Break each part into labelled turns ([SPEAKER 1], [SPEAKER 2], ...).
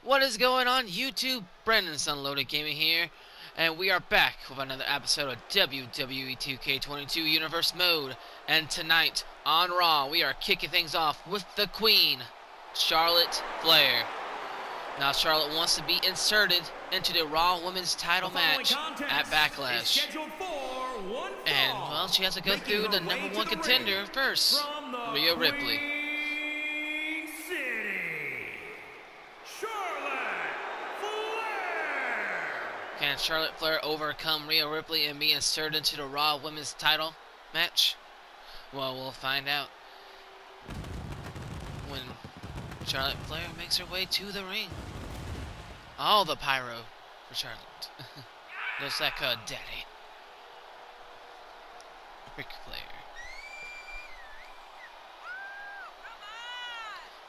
[SPEAKER 1] What is going on YouTube? Brandon's Unloaded Gaming here, and we are back with another episode of WWE 2K22 Universe Mode. And tonight on Raw, we are kicking things off with the Queen, Charlotte Flair. Now Charlotte wants to be inserted into the Raw Women's title match at BackLash. And, well, she has to go through the #1 contender first, Rhea Ripley. Can Charlotte Flair overcome Rhea Ripley and be inserted into the Raw Women's title match? Well, we'll find out when Charlotte Flair makes her way to the ring. All the pyro for Charlotte. Looks like her daddy, Ric Flair.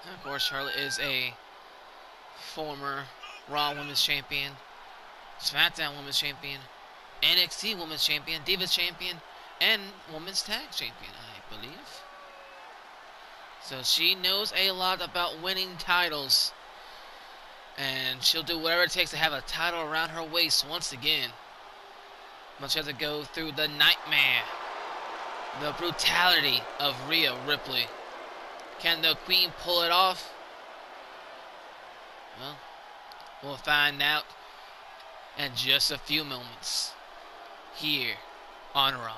[SPEAKER 1] And of course, Charlotte is a former Raw Women's Champion, SmackDown Women's Champion, NXT Women's Champion, Divas Champion, and Women's Tag Champion, I believe. So she knows a lot about winning titles, and she'll do whatever it takes to have a title around her waist once again. But she has to go through the nightmare, the brutality of Rhea Ripley. Can the Queen pull it off? Well, we'll find out in just a few moments here on Raw.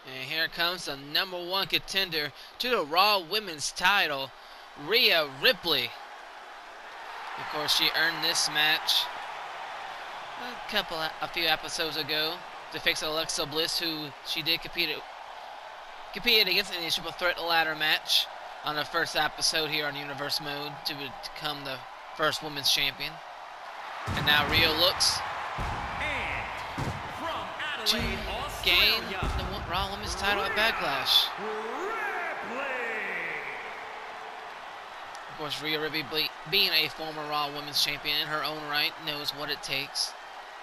[SPEAKER 1] And here comes the #1 contender to the Raw Women's title, Rhea Ripley. Of course, she earned this match a few episodes ago to face Alexa Bliss, who she did competed against in a triple threat ladder match on the first episode here on Universe Mode to become the first women's champion. And now Rhea looks to gain the Raw Women's title at BackLash. Of course, Rhea Ripley, being a former Raw Women's Champion in her own right, knows what it takes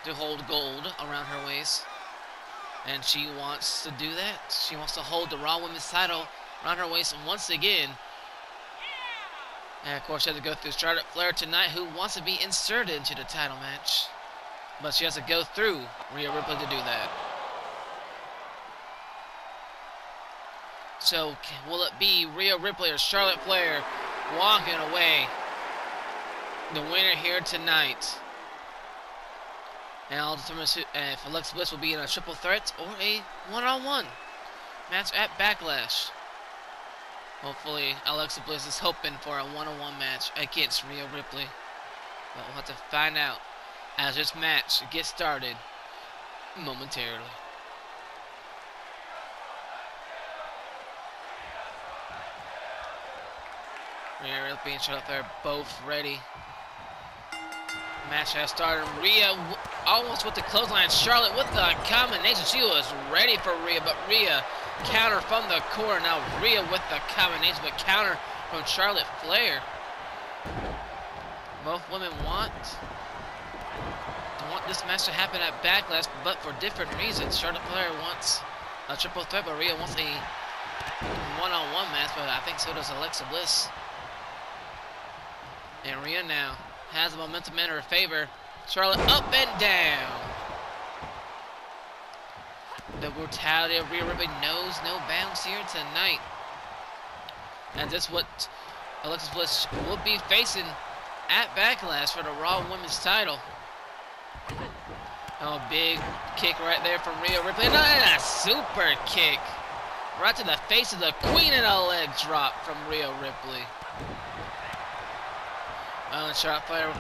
[SPEAKER 1] to hold gold around her waist. And she wants to do that. She wants to hold the Raw Women's title around her waist once again. And of course, she has to go through Charlotte Flair tonight, who wants to be inserted into the title match. But she has to go through Rhea Ripley to do that. So, will it be Rhea Ripley or Charlotte Flair walking away the winner here tonight? And I'll determine if Alexa Bliss will be in a triple threat or a one-on-one match at BackLash. Hopefully, Alexa Bliss is hoping for a one-on-one match against Rhea Ripley. But we'll have to find out as this match gets started momentarily. Rhea Ripley and Charlotte Flair both ready. Match has started. Rhea almost with the clothesline. Charlotte with the combination. She was ready for Rhea, but Rhea counter from the corner. Now Rhea with the combination, but counter from Charlotte Flair. Both women want this match to happen at BackLash, but for different reasons. Charlotte Flair wants a triple threat, but Rhea wants a one-on-one match, but I think so does Alexa Bliss. And Rhea now has the momentum in her favor. Charlotte up and down. The brutality of Rhea Ripley knows no bounds here tonight. And that's what Alexa Bliss will be facing at BackLash for the Raw Women's title. Oh, big kick right there from Rhea Ripley. And a super kick right to the face of the Queen, and a leg drop from Rhea Ripley. Oh, and Charlotte Flair,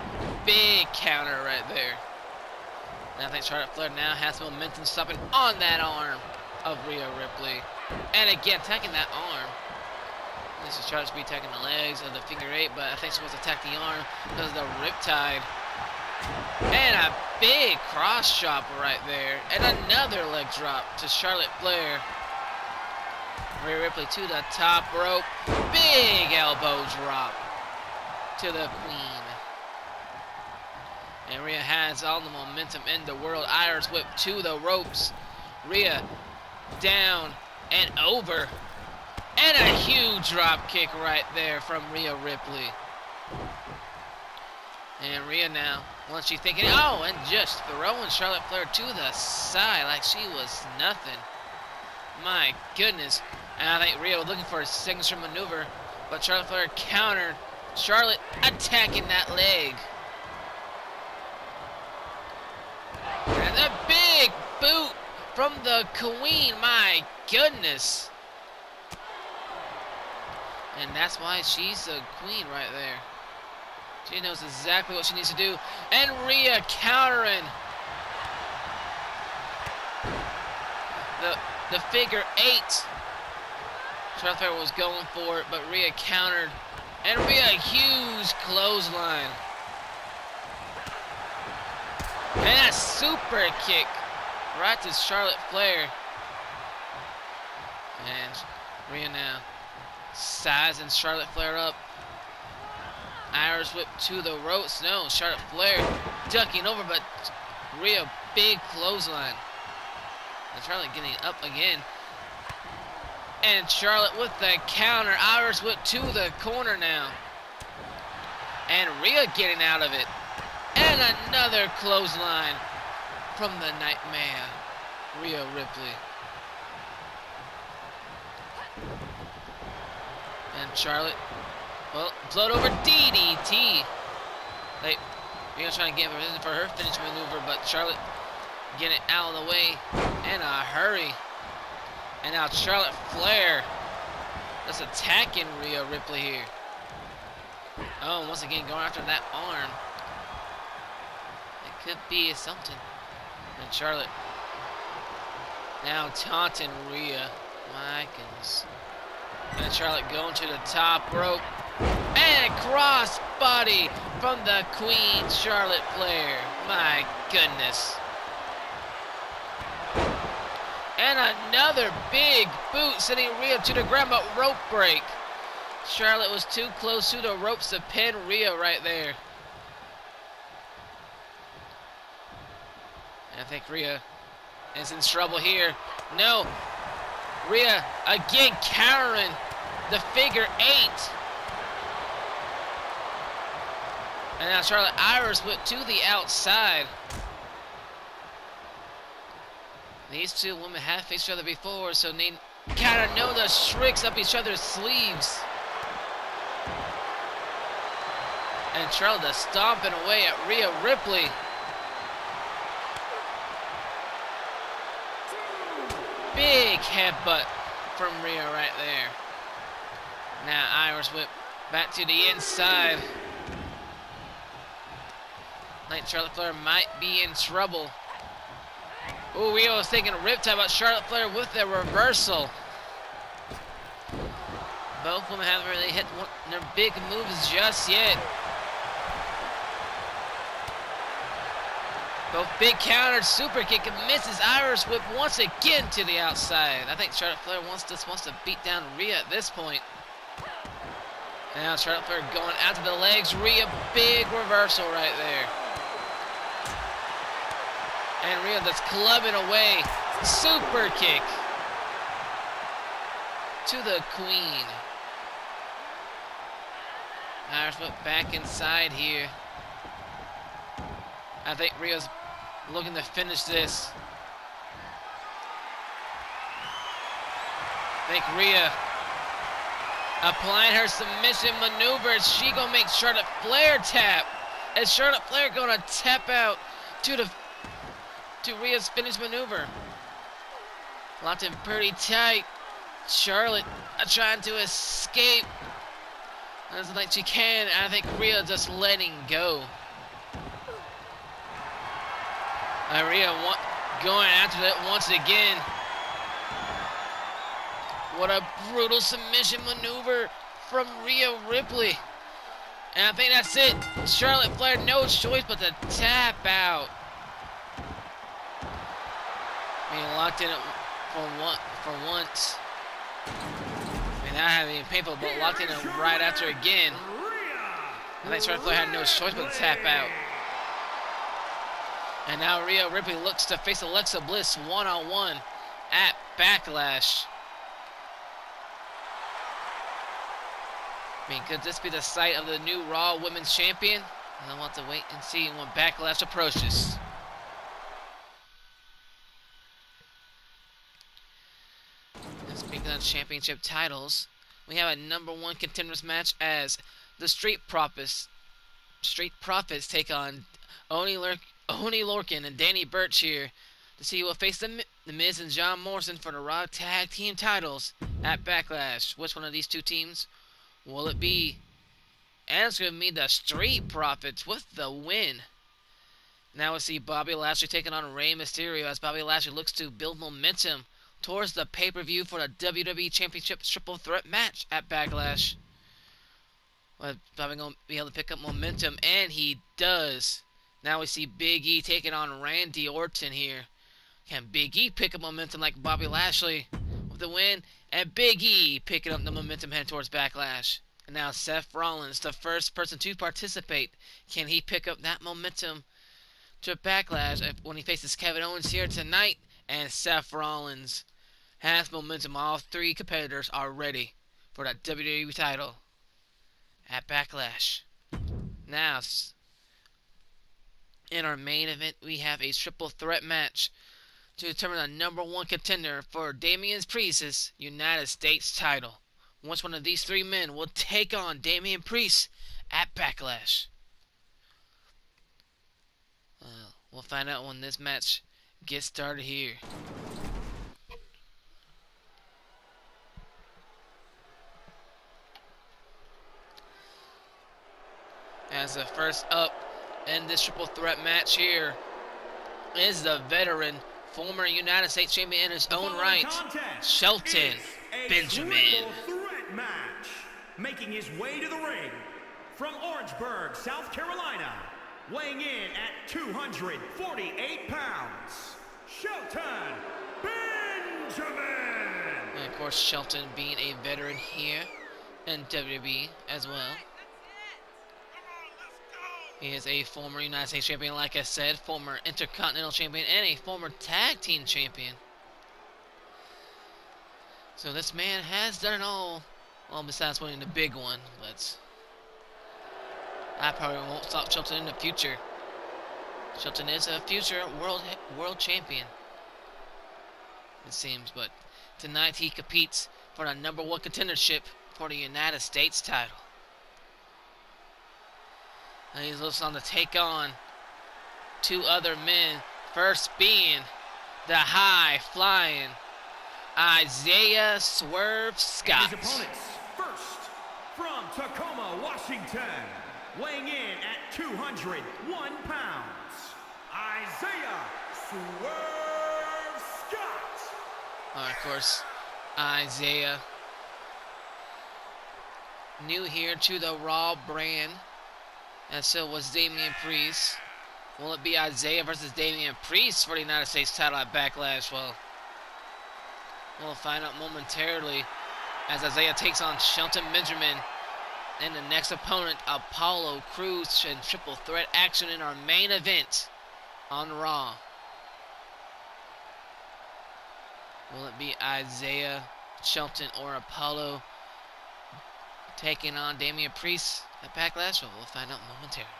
[SPEAKER 1] big counter right there. And I think Charlotte Flair now has momentum stopping on that arm of Rhea Ripley. And again, attacking that arm. This is Charlotte to be attacking the legs of the figure eight, but I think she wants to attack the arm because of the riptide. And a big cross chop right there. And another leg drop to Charlotte Flair. Rhea Ripley to the top rope. Big elbow drop to the Queen. And Rhea has all the momentum in the world. Irish whip to the ropes. Rhea down and over. And a huge drop kick right there from Rhea Ripley. And Rhea now, once she's thinking, oh, and just throwing Charlotte Flair to the side like she was nothing. My goodness. And I think Rhea was looking for a signature maneuver, but Charlotte Flair countered. Charlotte attacking that leg. And a big boot from the Queen. My goodness. And that's why she's the Queen right there. She knows exactly what she needs to do. And Rhea countering. The figure 8. Charlotte Flair was going for it, but Rhea countered. And Rhea, a huge clothesline. And a super kick right to Charlotte Flair. And Rhea now sizing Charlotte Flair up. Irish whip to the ropes. No, Charlotte Flair ducking over, but Rhea, big clothesline. And Charlotte getting up again. And Charlotte with the counter. Irish whip to the corner now. And Rhea getting out of it. And another clothesline from the Nightmare, Rhea Ripley. And Charlotte, well, float over DDT. Like, Rhea trying to get position for her finish maneuver, but Charlotte getting it out of the way in a hurry. And now Charlotte Flair just attacking Rhea Ripley here. Oh, once again going after that arm. It could be something. And Charlotte now taunting Rhea. My goodness. And Charlotte going to the top rope. And cross body from the Queen, Charlotte Flair. My goodness. And another big boot sending Rhea to the ground, but rope break. Charlotte was too close to the ropes to pin Rhea right there. And I think Rhea is in trouble here. No. Rhea again countering the figure 8. And now Charlotte Irish whip to the outside. These two women have faced each other before, so they kind of know the tricks up each other's sleeves. And Charlotte stomping away at Rhea Ripley. Big headbutt from Rhea right there. Now Irish whip back to the inside. Like Charlotte Flair might be in trouble. Oh, Rhea was taking a riptide, about Charlotte Flair with the reversal. Both women haven't really hit their big moves just yet. Both big counters, super kick, and misses. Irish whip once again to the outside. I think Charlotte Flair wants to beat down Rhea at this point. And now Charlotte Flair going after the legs. Rhea, big reversal right there. And Rhea that's clubbing away. Super kick to the Queen. Irish whip back inside here. I think Rhea's looking to finish this. I think Rhea applying her submission maneuver. Is she gonna make Charlotte Flair tap? Is Charlotte Flair gonna tap out to Rhea's finish maneuver? Locked in pretty tight. Charlotte trying to escape. Doesn't think she can. I think Rhea just letting go. Rhea going after it once again. What a brutal submission maneuver from Rhea Ripley. And I think that's it. Charlotte Flair, no choice but to tap out. Being locked in for once. I mean, that had been painful, but locked in right after again. I think Charlotte Flair had no choice but to tap out. And now Rhea Ripley looks to face Alexa Bliss one-on-one at BackLash. I mean, could this be the site of the new Raw Women's Champion? I'll have to wait and see when BackLash approaches. And speaking of championship titles, we have a #1 contenders match as the Street Profits take on Oni Lorcan and Danny Burch here to see who will face the Miz and John Morrison for the Raw Tag Team titles at BackLash. Which one of these two teams will it be? And it's going to be the Street Profits with the win. Now we see Bobby Lashley taking on Rey Mysterio as Bobby Lashley looks to build momentum towards the pay-per-view for the WWE Championship Triple Threat match at BackLash. Well, Bobby going to be able to pick up momentum, and he does. Now we see Big E taking on Randy Orton here. Can Big E pick up momentum like Bobby Lashley with the win? And Big E picking up the momentum heading towards BackLash. And now Seth Rollins, the first person to participate. Can he pick up that momentum to BackLash when he faces Kevin Owens here tonight? And Seth Rollins has momentum. All three competitors are ready for that WWE title at BackLash. Now, in our main event, we have a triple threat match to determine the #1 contender for Damian Priest's United States title. Once one of these three men will take on Damian Priest at BackLash. We'll find out when this match gets started here. As the first up in this triple threat match here is the veteran, former United States champion in his own right, Shelton Benjamin.
[SPEAKER 2] Match. Making his way to the ring from Orangeburg, South Carolina, weighing in at 248 pounds, Shelton Benjamin.
[SPEAKER 1] And of course, Shelton being a veteran here in WWE as well. He is a former United States champion, like I said, former Intercontinental champion, and a former Tag Team champion. So this man has done it all. Well, besides winning the big one, but I probably won't stop Shelton in the future. Shelton is a future world champion, it seems. But tonight he competes for the #1 contendership for the United States title. And he's looking to take on two other men. First being the high-flying Isaiah Swerve Scott.
[SPEAKER 2] And his opponents, first from Tacoma, Washington, weighing in at 201 pounds, Isaiah Swerve Scott.
[SPEAKER 1] Of course, Isaiah, new here to the Raw brand, and so was Damian Priest. Will it be Isaiah versus Damian Priest for the United States title at BackLash? Well, we'll find out momentarily as Isaiah takes on Shelton Benjamin. And the next opponent, Apollo Crews, and triple threat action in our main event on Raw. Will it be Isaiah, Shelton, or Apollo taking on Damian Priest at BackLash? Well, we'll find out momentarily.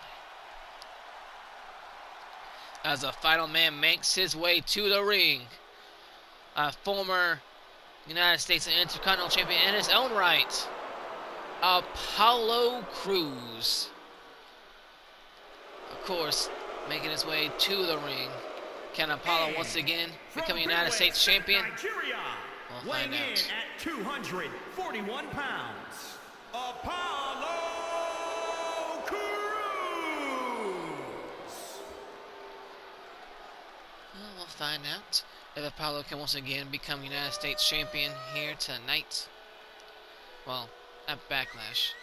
[SPEAKER 1] As the final man makes his way to the ring, a former United States Intercontinental champion in his own right, Apollo Crews. Of course, making his way to the ring. Can Apollo once again become United States champion?
[SPEAKER 2] Nigeria,
[SPEAKER 1] We'll find
[SPEAKER 2] weighing in
[SPEAKER 1] out.
[SPEAKER 2] at 241 pounds, Apollo Crews.
[SPEAKER 1] Well, we'll find out if Apollo can once again become United States champion here tonight. Well, at BackLash,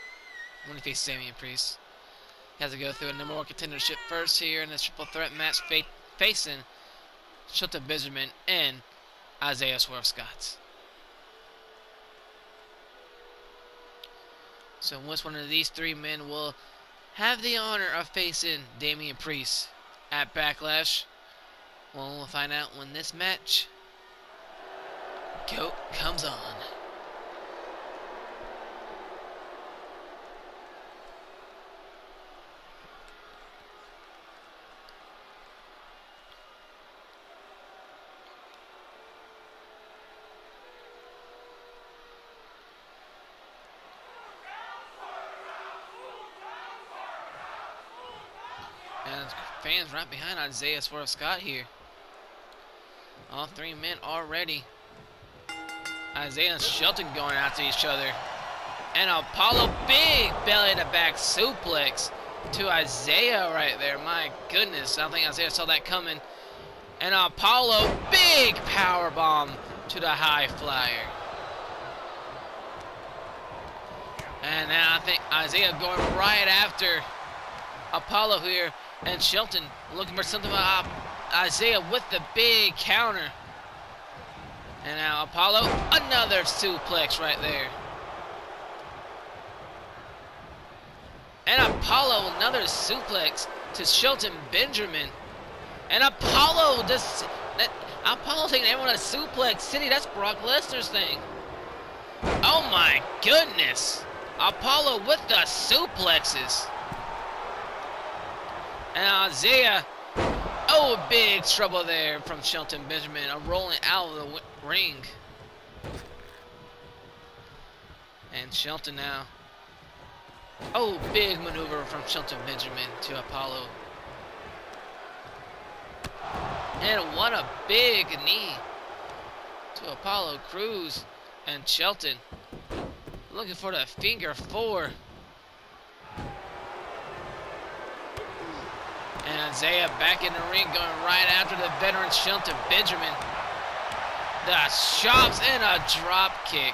[SPEAKER 1] when he faces Damian Priest. He has to go through a #1 contendership first here in this triple threat match facing Shelton Benjamin and Isaiah Swerve Scott. So once one of these three men will have the honor of facing Damian Priest at BackLash, Well, we'll find out when this match comes on. And fans right behind Isaiah Swerve Scott here. All three men already. Isaiah and Shelton going after each other. And Apollo, big belly to back suplex to Isaiah right there. My goodness, I don't think Isaiah saw that coming. And Apollo, big power bomb to the high flyer. And now I think Isaiah going right after Apollo here. And Shelton looking for something about Isaiah with the big counter. And now Apollo, another suplex right there. And Apollo, another suplex to Shelton Benjamin. And Apollo, Apollo taking everyone to Suplex City. That's Brock Lesnar's thing. Oh my goodness. Apollo with the suplexes. And Isaiah, oh, big trouble there from Shelton Benjamin, rolling out of the ring. And Shelton now, oh, big maneuver from Shelton Benjamin to Apollo. And what a big knee to Apollo Crews and Shelton. Looking for the finger four. And Isaiah back in the ring, going right after the veteran Shelton Benjamin. The chops and a drop kick.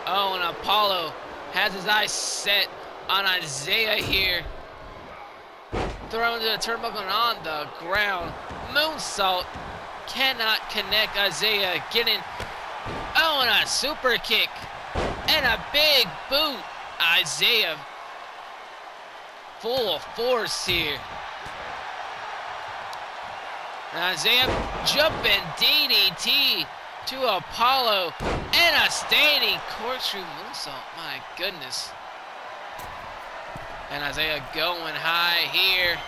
[SPEAKER 1] Oh, and Apollo has his eyes set on Isaiah here. Thrown to the turnbuckle and on the ground. Moonsault cannot connect. Isaiah getting, oh, and a super kick. And a big boot. Isaiah full of force here. And Isaiah jumping DDT to Apollo and a standing corkscrew moonsault. My goodness. And Isaiah going high here.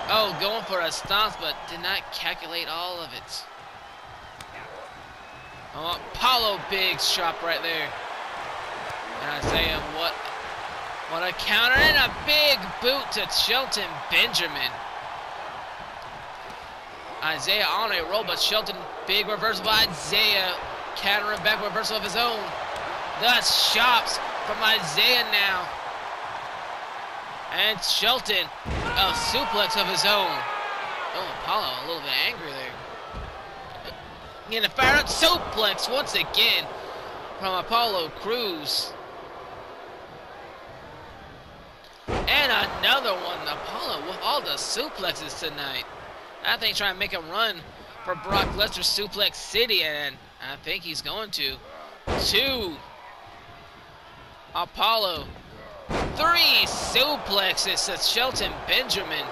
[SPEAKER 1] Oh, going for a stomp, but did not calculate all of it. Oh, Apollo big chop right there. And Isaiah, what a counter and a big boot to Shelton Benjamin. Isaiah on a roll, but Shelton, big reversal by Isaiah. Countering back reversal of his own. The chops from Isaiah now. And Shelton, a suplex of his own. Oh, Apollo a little bit angry there. Getting a fired up suplex once again from Apollo Crews. And another one, Apollo with all the suplexes tonight. I think trying to make a run for Brock Lesnar Suplex City, and I think he's going to. 2. Apollo. 3 suplexes to Shelton Benjamin.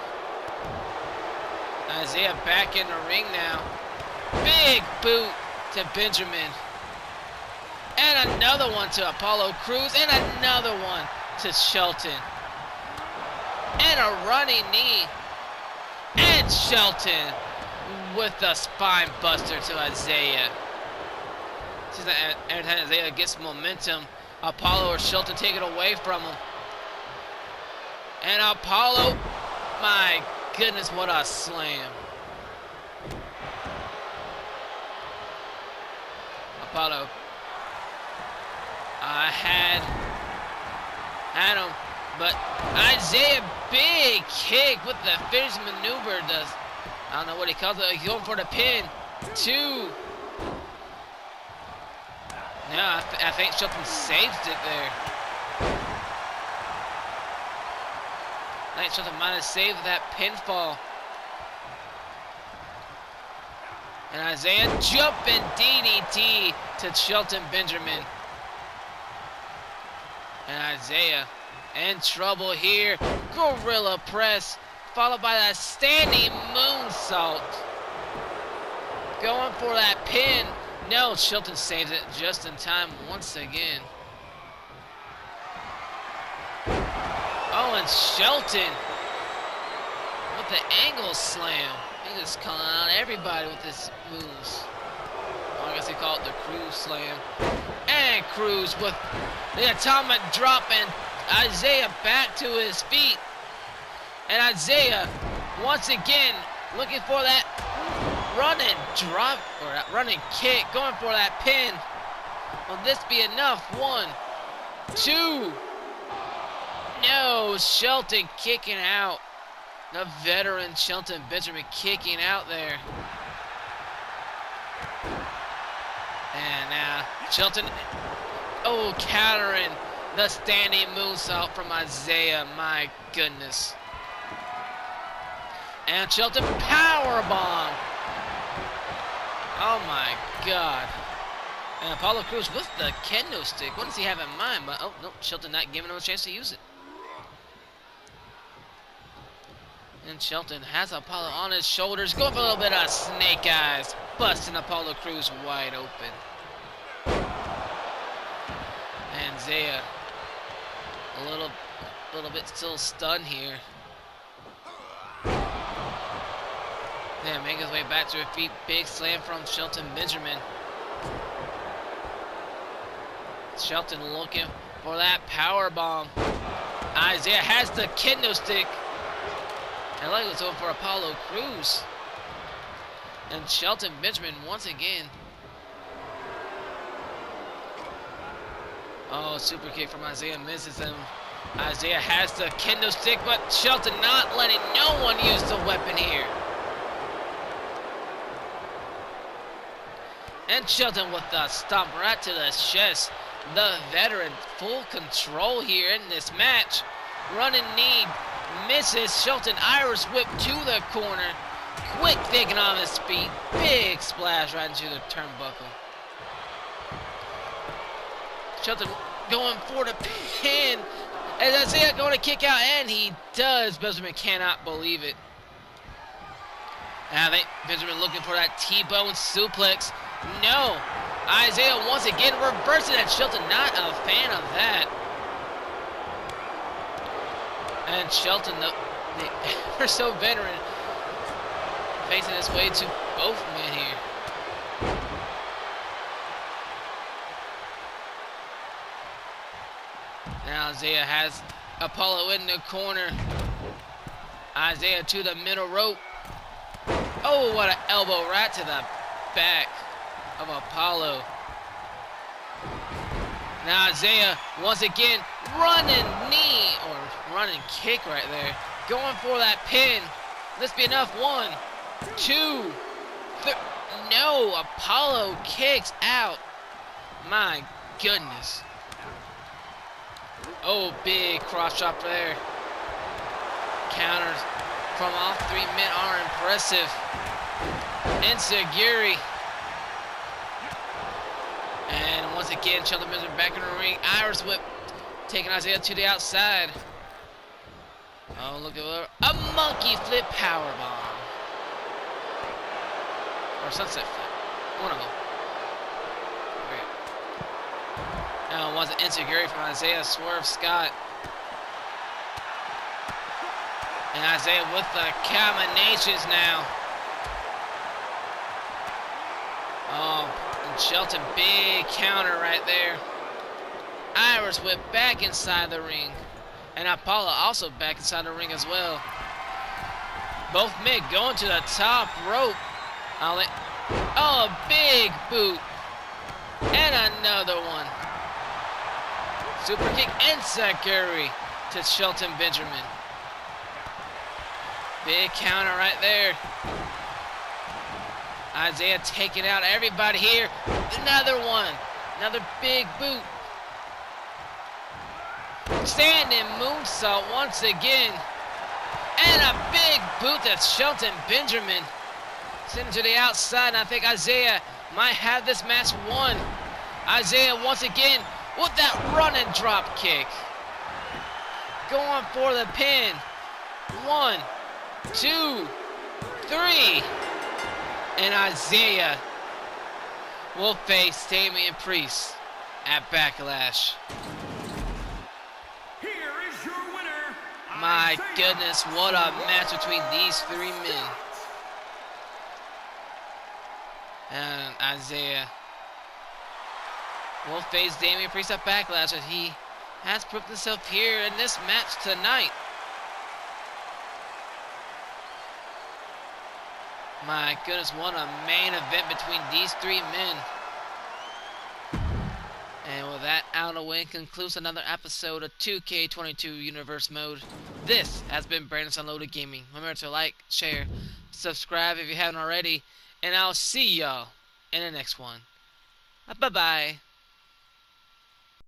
[SPEAKER 1] Isaiah back in the ring now. Big boot to Benjamin. And another one to Apollo Crews, and another one to Shelton. And a running knee. And Shelton with the spine buster to Isaiah. Seems like every time Isaiah gets momentum, Apollo or Shelton take it away from him. And Apollo, my goodness, what a slam. Apollo, I had him. But Isaiah, big kick with the finish maneuver. I don't know what he calls it. He's going for the pin. 2. No, I think Shelton saved it there. I think Shelton might have saved that pinfall. And Isaiah jumping DDT to Shelton Benjamin. And Isaiah in trouble here. Gorilla press followed by that standing moonsault. Going for that pin. No, Shelton saves it just in time once again. Oh, and Shelton with the angle slam. He just calling out everybody with his moves. Oh, I guess they call it the Crews slam. And Crews with the atomic drop, and Isaiah back to his feet. And Isaiah once again looking for that running drop or that running kick, going for that pin. Will this be enough? 1, 2. No, Shelton kicking out. The veteran Shelton Benjamin kicking out there. And now Shelton, oh, countering the standing moonsault from Isaiah. My goodness. And Shelton powerbomb. Oh my God. And Apollo Crews with the kendo stick. What does he have in mind? But oh no, Shelton not giving him a chance to use it. And Shelton has Apollo on his shoulders, going for a little bit of snake eyes, busting Apollo Crews wide open. And Isaiah a little bit still stunned here. Yeah, making his way back to her feet. Big slam from Shelton Benjamin. Shelton looking for that power bomb. Isaiah has the kendo stick. And like it's going for Apollo Crews. And Shelton Benjamin once again. Oh, super kick from Isaiah misses him. Isaiah has the kendo stick, but Shelton not letting no one use the weapon here. And Shelton with the stomp right to the chest. The veteran full control here in this match. Running knee misses. Shelton Irish whip to the corner. Quick thinking on his feet. Big splash right into the turnbuckle. Shelton going for the pin. And Isaiah going to kick out, and he does. Benjamin cannot believe it. Now Benjamin looking for that T-bone suplex. No. Isaiah once again reversing it. Shelton not a fan of that. And Shelton, the ever so veteran, facing his way to both men here. Now Isaiah has Apollo in the corner. Isaiah to the middle rope. Oh, what an elbow right to the back of Apollo. Now Isaiah once again running knee or running kick right there. Going for that pin. This be enough. 1, 2, 3. No, Apollo kicks out. My goodness. Oh, big cross chop there. Counters from all 3 men are impressive. Enziguri. And once again, Shelton Benjamin back in the ring. Irish whip taking Isaiah to the outside. Oh, look at that. A monkey flip powerbomb. Or sunset flip. One of them. Now it was an enziguri from Isaiah Swerve Scott. And Isaiah with the combinations now. Oh, and Shelton, big counter right there. Irish whip back inside the ring. And Apollo also back inside the ring as well. Both men going to the top rope. Oh, a big boot. And another one. Super kick enziguri to Shelton Benjamin. Big counter right there. Isaiah taking out everybody here. Another one. Another big boot. Standing moonsault once again. And a big boot that's Shelton Benjamin. Sending to the outside, and I think Isaiah might have this match won. Isaiah once again with that running drop kick. Going for the pin. 1, 2, 3. And Isaiah will face Damian Priest at BackLash.
[SPEAKER 2] Here is your winner.
[SPEAKER 1] My
[SPEAKER 2] Isaiah
[SPEAKER 1] goodness, what a match between these three men. And Isaiah will face Damian Priest at BackLash as he has proved himself here in this match tonight. My goodness, what a main event between these three men. And with that out of the way, concludes another episode of 2K22 Universe Mode. This has been Brandon's Unloaded Gaming. Remember to like, share, subscribe if you haven't already, and I'll see y'all in the next one. Bye-bye.